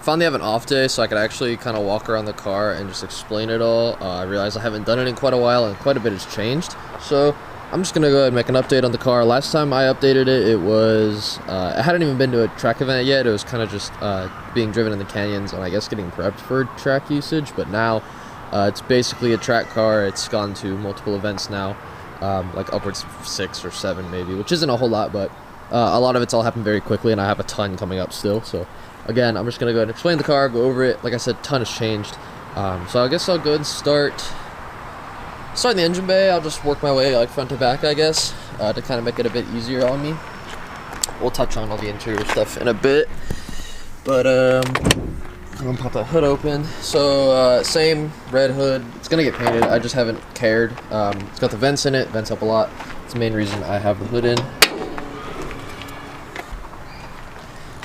finally have an off day, so I could actually kind of walk around the car and just explain it all. I realize I haven't done it in quite a while, and quite a bit has changed. So I'm just gonna go ahead and make an update on the car. Last time I updated it, it was it hadn't even been to a track event yet. It was kind of just being driven in the canyons and I guess getting prepped for track usage. But now it's basically a track car. It's gone to multiple events now, like upwards of 6 or 7 maybe, which isn't a whole lot, but a lot of it's all happened very quickly, and I have a ton coming up still. So again, I'm just gonna go ahead and explain the car, go over it. Like I said, ton has changed. So I guess I'll go ahead and start in the engine bay. I'll just work my way like front to back, I guess, to kind of make it a bit easier on me. We'll touch on all the interior stuff in a bit, but I'm gonna pop that hood open. So same red hood. It's gonna get painted. I just haven't cared. It's got the vents in it. Vents up a lot. It's the main reason I have the hood in.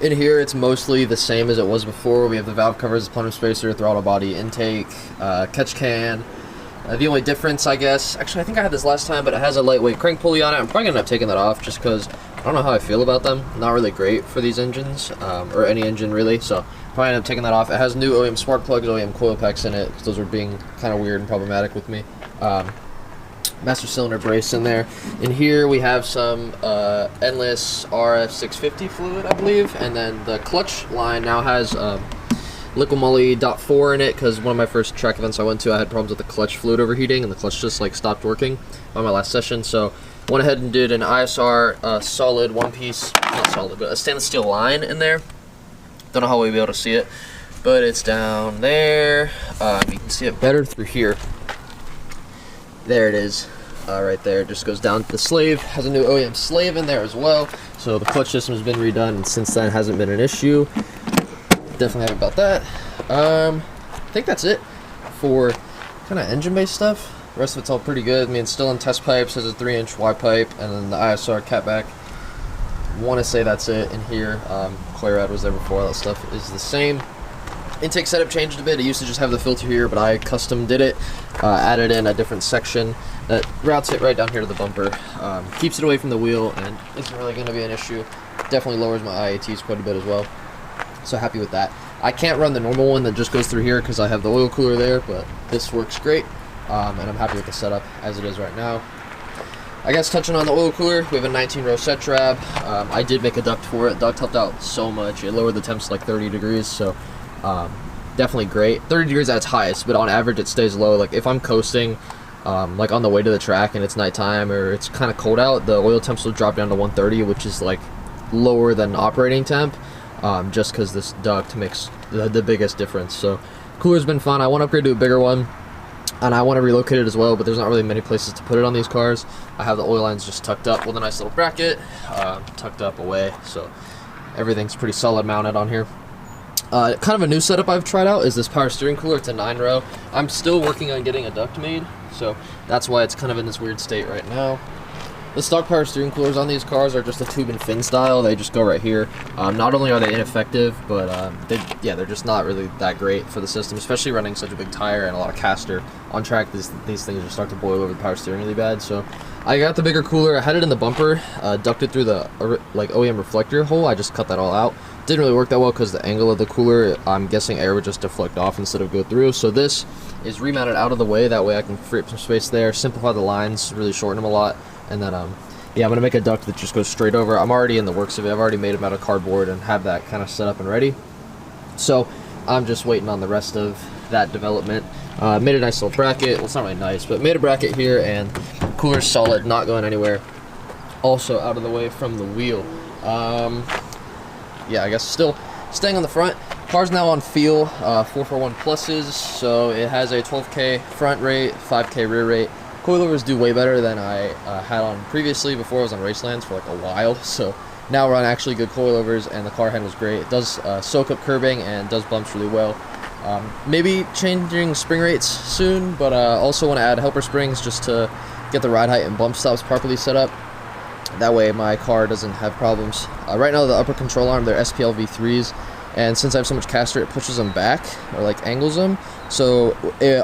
In here, it's mostly the same as it was before. We have the valve covers, plunger spacer, throttle body intake, catch can. The only difference, I guess, actually I think I had this last time, but it has a lightweight crank pulley on it. I'm probably gonna end up taking that off just because I don't know how I feel about them. Not really great for these engines, or any engine really, so probably end up taking that off. It has new OEM spark plugs, OEM coil packs in it, because those are being kind of weird and problematic with me. Master cylinder brace in there. In here we have some Endless RF650 fluid, I believe, and then the clutch line now has Liqui Moly .4 in it, because one of my first track events I went to, I had problems with the clutch fluid overheating, and the clutch just like stopped working on my last session. So went ahead and did an ISR solid one piece, not solid, but a stainless steel line in there. Don't know how we'll be able to see it, but it's down there. You can see it better through here. There it is, right there. It just goes down to the slave. Has a new OEM slave in there as well. So the clutch system has been redone, and since then hasn't been an issue. Definitely happy about that. I think that's it for kind of engine-based stuff. The rest of it's all pretty good. I mean, it's still in test pipes. Has a 3-inch Y pipe, and then the ISR catback. Want to say that's it in here. Clairad was there before. All that stuff is the same. Intake setup changed a bit. It used to just have the filter here, but I custom did it. Added in a different section that routes it right down here to the bumper. Keeps it away from the wheel and isn't really going to be an issue. Definitely lowers my IATs quite a bit as well. So happy with that. I can't run the normal one that just goes through here because I have the oil cooler there, but this works great. And I'm happy with the setup as it is right now. I guess touching on the oil cooler, we have a 19-row set trap. I did make a duct for it. Duct helped out so much. It lowered the temps to like 30 degrees, so definitely great. 30 degrees at its highest, but on average it stays low. Like if I'm coasting like on the way to the track and it's nighttime or it's kind of cold out, the oil temps will drop down to 130, which is like lower than operating temp, just because this duct makes the biggest difference. So cooler's been fun. I want to upgrade to a bigger one, and I want to relocate it as well, but there's not really many places to put it on these cars. I have the oil lines just tucked up with a nice little bracket, tucked up away, so everything's pretty solid mounted on here. Kind of a new setup I've tried out is this power steering cooler. It's a 9-row. I'm still working on getting a duct made, so that's why it's kind of in this weird state right now. The stock power steering coolers on these cars are just a tube and fin style. They just go right here. Not only are they ineffective, but they're just not really that great for the system, especially running such a big tire and a lot of caster on track. These things just start to boil over the power steering really bad. So I got the bigger cooler. I had it in the bumper, ducted through the like OEM reflector hole. I just cut that all out. Didn't really work that well because the angle of the cooler, I'm guessing air would just deflect off instead of go through. So this is remounted out of the way. That way I can free up some space there, simplify the lines, really shorten them a lot. And then, yeah, I'm going to make a duct that just goes straight over. I'm already in the works of it. I've already made them out of cardboard and have that kind of set up and ready. So I'm just waiting on the rest of that development. Made a nice little bracket. Well, it's not really nice, but made a bracket here, and cooler's solid, not going anywhere. Also out of the way from the wheel. Yeah, I guess still staying on the front. Car's now on feel 441 pluses, so it has a 12K front rate, 5K rear rate. Coilovers do way better than I had on previously before I was on Racelands for like a while. So now we're on actually good coilovers, and the car handles great. It does soak up curbing and does bumps really well. Maybe changing spring rates soon, but also want to add helper springs just to get the ride height and bump stops properly set up. That way my car doesn't have problems. Right now the upper control arm, they're SPL V3s, and since I have so much caster, it pushes them back, or like angles them. So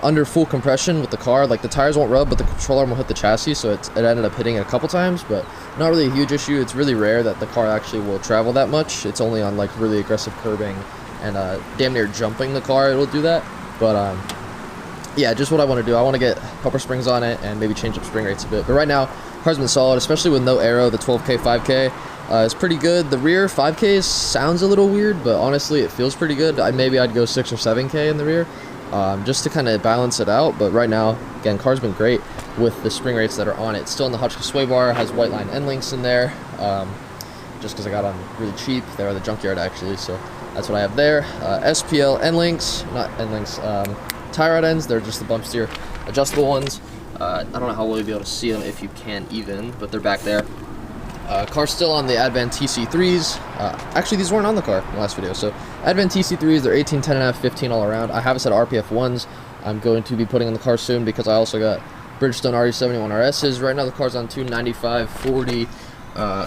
under full compression with the car, like the tires won't rub, but the control arm will hit the chassis, so it ended up hitting it a couple times, but not really a huge issue. It's really rare that the car actually will travel that much. It's only on like really aggressive curbing and damn near jumping the car, it'll do that. But yeah, just what I want to do. I want to get upper springs on it and maybe change up spring rates a bit. But right now, car's been solid, especially with no aero. The 12K, 5K is pretty good. The rear 5K sounds a little weird, but honestly, it feels pretty good. Maybe I'd go 6 or 7K in the rear, just to kind of balance it out. But right now, again, car's been great with the spring rates that are on it. It's still in the Hotchkiss sway bar, has white line end links in there, just because I got them really cheap. They're at the junkyard actually, so that's what I have there. SPL end links, not end links, tie rod ends. They're just the bump steer adjustable ones. I don't know how well you'll be able to see them, if you can even, but they're back there. Car's still on the Advan TC3s. Actually, these weren't on the car in the last video. So Advan TC3s, they're 18, 10.5, 15 all around. I have a set of RPF 1s I'm going to be putting on the car soon, because I also got Bridgestone RE71 RSs. Right now the car's on two 95/40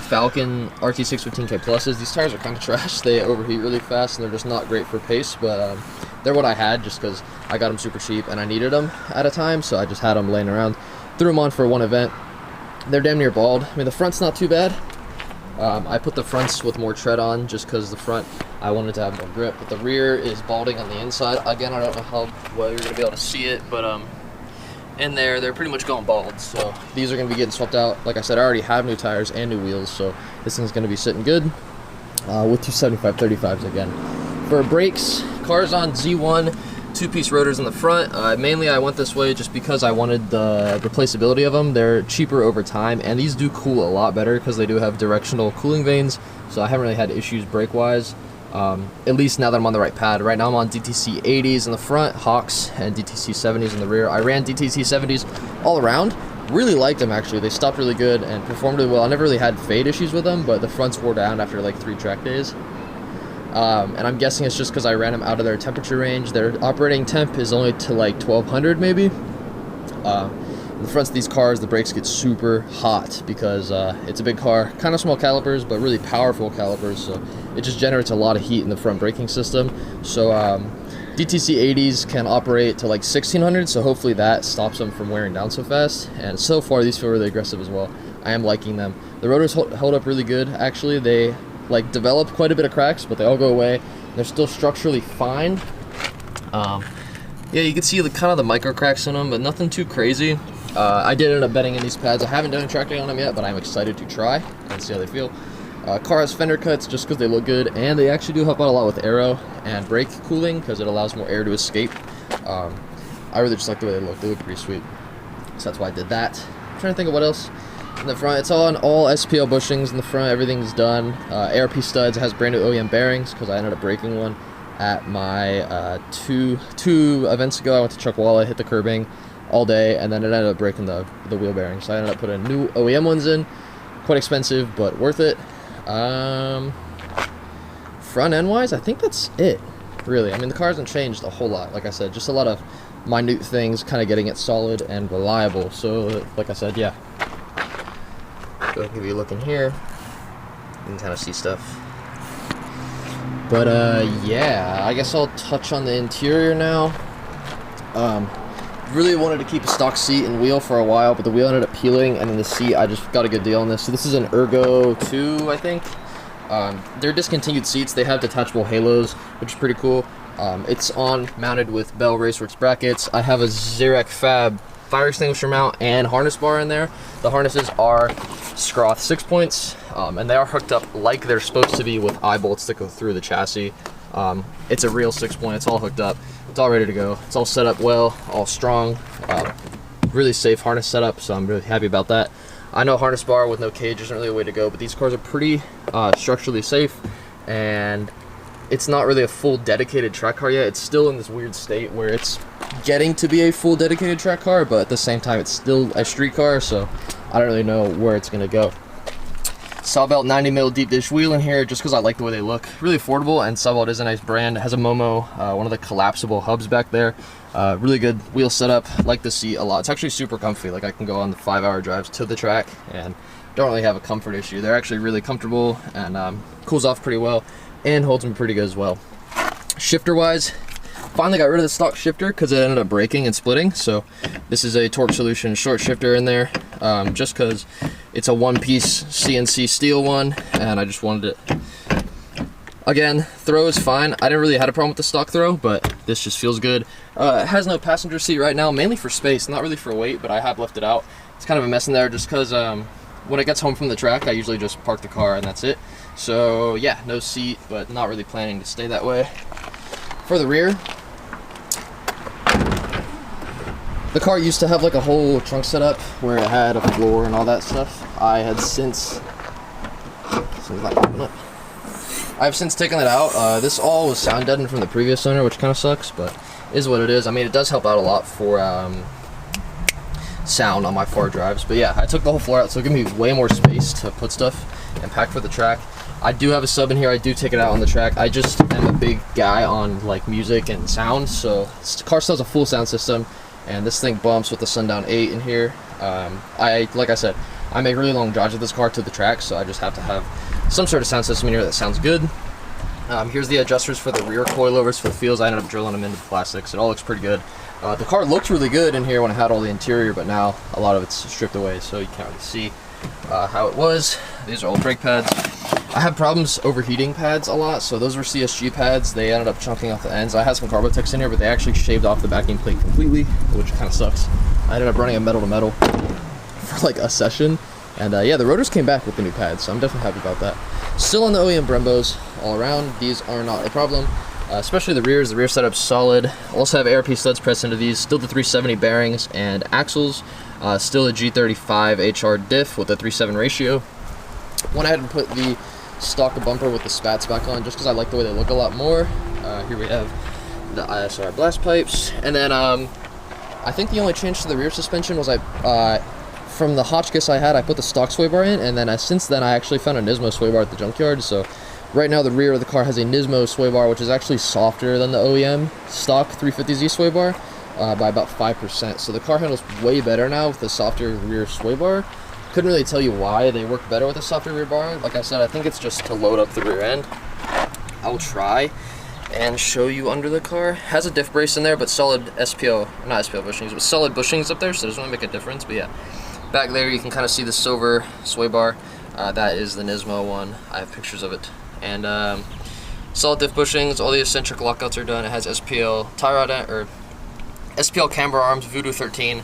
Falcon RT615K pluses. These tires are kind of trash. They overheat really fast and they're just not great for pace, but they're what I had just because I got them super cheap and I needed them at a time, so I just had them laying around. Threw them on for one event. They're damn near bald. I mean, the front's not too bad. I put the fronts with more tread on just because the front, I wanted to have more grip, but the rear is balding on the inside. Again, I don't know how well you're going to be able to see it, but in there, they're pretty much going bald, so these are going to be getting swapped out. Like I said, I already have new tires and new wheels, so this thing's going to be sitting good with 275/35s again. For brakes, car's on Z1 two-piece rotors in the front. Mainly I went this way just because I wanted the replaceability of them. They're cheaper over time, and these do cool a lot better because they do have directional cooling vanes, so I haven't really had issues brake-wise. At least now that I'm on the right pad. Right now I'm on DTC 80s in the front, Hawks, and DTC 70s in the rear. I ran DTC 70s all around. Really liked them actually. They stopped really good and performed really well. I never really had fade issues with them, but the fronts wore down after like 3 track days. And I'm guessing it's just because I ran them out of their temperature range. Their operating temp is only to like 1200 maybe. In the fronts of these cars, the brakes get super hot because it's a big car, kind of small calipers, but really powerful calipers, so it just generates a lot of heat in the front braking system. So DTC 80s can operate to like 1600, so hopefully that stops them from wearing down so fast. And so far, these feel really aggressive as well. I am liking them. The rotors hold up really good, actually. They like develop quite a bit of cracks, but they all go away. They're still structurally fine. Yeah, you can see the kind of the micro cracks in them, but nothing too crazy. I did end up betting in these pads. I haven't done a track day on them yet, but I'm excited to try and see how they feel. Car has fender cuts just because they look good, and they actually do help out a lot with aero and brake cooling because it allows more air to escape. I really just like the way they look. They look pretty sweet, so that's why I did that. I'm trying to think of what else. In the front, it's all SPL bushings in the front. Everything's done. ARP studs. It has brand new OEM bearings because I ended up breaking one at my two events ago. I went to Chuckwalla, hit the curbing all day, and then it ended up breaking the wheel bearings. So I ended up putting new OEM ones in. Quite expensive, but worth it. Front end wise, I think that's it. Really, I mean the car hasn't changed a whole lot. Like I said, just a lot of minute things, kind of getting it solid and reliable. So, like I said, yeah. Go ahead and give you a look in here. You can kind of see stuff. But yeah, I guess I'll touch on the interior now. Really wanted to keep a stock seat and wheel for a while, but the wheel ended up peeling, and then the seat, I just got a good deal on this. So this is an Ergo 2, I think. They're discontinued seats. They have detachable halos, which is pretty cool. It's mounted with Bell Raceworks brackets. I have a Xerac Fab fire extinguisher mount and harness bar in there. The harnesses are Scroth 6 points, and they are hooked up like they're supposed to be with eye bolts that go through the chassis. It's a real 6 point. It's all hooked up. It's all ready to go. It's all set up well, all strong. Really safe harness setup, so I'm really happy about that. I know harness bar with no cage isn't really a way to go, but these cars are pretty structurally safe, and it's not really a full dedicated track car yet. It's still in this weird state where it's getting to be a full dedicated track car, but at the same time it's still a street car, so I don't really know where it's going to go. Sawbelt 90 mil deep dish wheel in here just because I like the way they look. Really affordable, and Sawbelt is a nice brand. It has a Momo, one of the collapsible hubs back there. Really good wheel setup. Like the seat a lot. It's actually super comfy. Like I can go on the 5-hour drives to the track and don't really have a comfort issue. They're actually really comfortable and cools off pretty well and holds them pretty good as well. Shifter wise, finally got rid of the stock shifter because it ended up breaking and splitting. So this is a Torque Solution short shifter in there, just because it's a one-piece CNC steel one, and I just wanted it Again, throw is fine. I didn't really have a problem with the stock throw, but this just feels good. It has no passenger seat right now, mainly for space, not really for weight, but I have left it out. It's kind of a mess in there just because when it gets home from the track, I usually just park the car and that's it. So yeah, no seat, but not really planning to stay that way. For the rear, the car used to have like a whole trunk setup where it had a floor and all that stuff. I've since taken it out. This all was sound deadened from the previous owner, which kind of sucks, but is what it is. I mean, it does help out a lot for sound on my far drives. But yeah, I took the whole floor out, so it gave me way more space to put stuff and pack for the track. I do have a sub in here. I do take it out on the track. I just am a big guy on like music and sound, so this car still has a full sound system, and this thing bumps with the Sundown 8 in here. Like I said, I make really long drives with this car to the track, so I just have to have some sort of sound system in here that sounds good. Here's the adjusters for the rear coilovers for the feels. I ended up drilling them into the plastics. It all looks pretty good. The car looked really good in here when I had all the interior, but now a lot of it's stripped away, so you can't really see how it was. These are old brake pads. I have problems overheating pads a lot, so those were CSG pads. They ended up chunking off the ends. I had some Carbotex in here, but they actually shaved off the backing plate completely, which kind of sucks. I ended up running a metal to metal for like a session, and yeah, the rotors came back with the new pads, so I'm definitely happy about that. Still on the OEM Brembos all around. These are not a problem, especially the rears. The rear setup's solid. Also have ARP studs pressed into these. Still the 370 bearings and axles. Still a G35 HR diff with a 3:7 ratio. Went ahead and put the stock bumper with the spats back on just because I like the way they look a lot more. Here we have the ISR blast pipes, and then I think the only change to the rear suspension was from the Hotchkiss I had, I put the stock sway bar in, and then since then I actually found a Nismo sway bar at the junkyard. So right now the rear of the car has a Nismo sway bar, which is actually softer than the OEM stock 350Z sway bar by about 5%. So the car handles way better now with the softer rear sway bar. Couldn't really tell you why they work better with a softer rear bar. Like I said, I think it's just to load up the rear end. I'll try and show you under the car. Has a diff brace in there, but solid SPL, not SPL bushings, but solid bushings up there, so it doesn't really make a difference. But yeah, back there you can kind of see the silver sway bar. That is the Nismo one. I have pictures of it. And solid diff bushings. All the eccentric lockouts are done. It has SPL tie rod or SPL camber arms, Voodoo 13.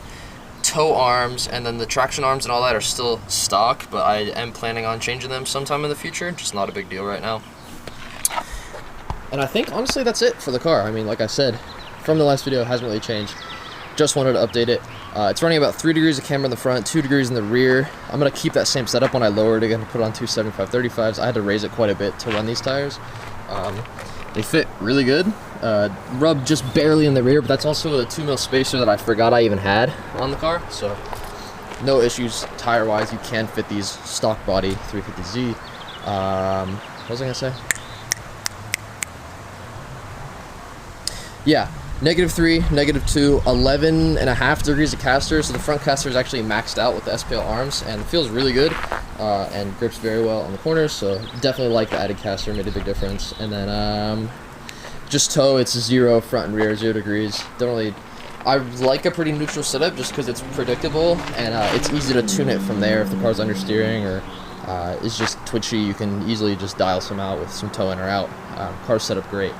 Toe arms, and then the traction arms and all that are still stock, but I am planning on changing them sometime in the future. Just not a big deal right now. And I think honestly that's it for the car. I mean, like I said, from the last video, it hasn't really changed. Just wanted to update it. It's running about 3 degrees of camber in the front, 2 degrees in the rear. I'm going to keep that same setup when I lower it again to put it on 275/35s. I had to raise it quite a bit to run these tires. They fit really good. Rub just barely in the rear, but that's also a 2mm spacer that I forgot I even had on the car. So no issues tire-wise. You can fit these stock body 350Z. What was I going to say? Yeah. -3, -2, 11.5 degrees of caster, so the front caster is actually maxed out with the SPL arms, and it feels really good, and grips very well on the corners, so definitely like the added caster, made a big difference. And then just toe, it's 0 front and rear, 0 degrees. Don't really, I like a pretty neutral setup just because it's predictable, and it's easy to tune it from there if the car's understeering or is just twitchy. You can easily just dial some out with some toe in or out. Car's set up great.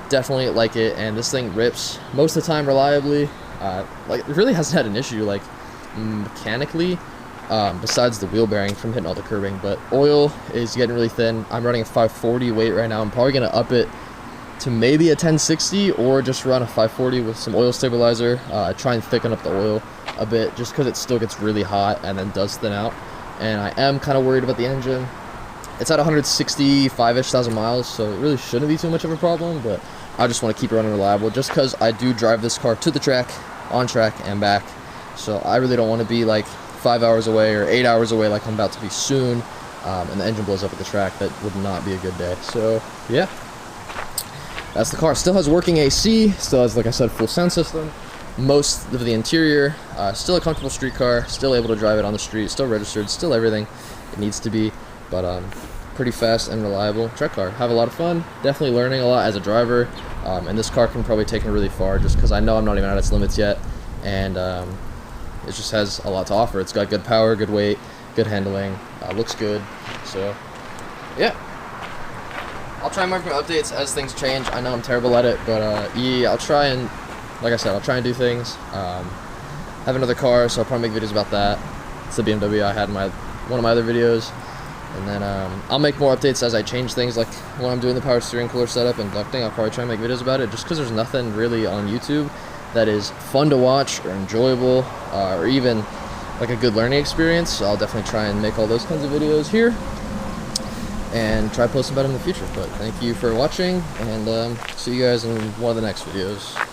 Definitely like it, and this thing rips most of the time reliably. Like it really hasn't had an issue like mechanically, besides the wheel bearing from hitting all the curbing. But oil is getting really thin. I'm running a 540 weight right now. I'm probably gonna up it to maybe a 1060 or just run a 540 with some oil stabilizer. Try and thicken up the oil a bit just because it still gets really hot and then does thin out. And I am kind of worried about the engine. It's at 165-ish thousand miles, so it really shouldn't be too much of a problem, but I just want to keep it running reliable just because I do drive this car to the track, on track, and back. So I really don't want to be like 5 hours away or 8 hours away like I'm about to be soon, and the engine blows up at the track. That would not be a good day. So yeah, that's the car. Still has working AC, still has, like I said, full sound system. Most of the interior, still a comfortable street car, still able to drive it on the street, still registered, still everything it needs to be. But pretty fast and reliable track car. Have a lot of fun. Definitely learning a lot as a driver. And this car can probably take me really far just because I know I'm not even at its limits yet. And it just has a lot to offer. It's got good power, good weight, good handling, looks good. So, yeah. I'll try and make more updates as things change. I know I'm terrible at it, but yeah, I'll try and, like I said, I'll try and do things. Have another car, so I'll probably make videos about that. It's the BMW I had in one of my other videos. And then I'll make more updates as I change things, like when I'm doing the power steering cooler setup and ducting. I'll probably try and make videos about it, just because there's nothing really on YouTube that is fun to watch or enjoyable or even like a good learning experience. So I'll definitely try and make all those kinds of videos here and try posting about it in the future. But thank you for watching, and see you guys in one of the next videos.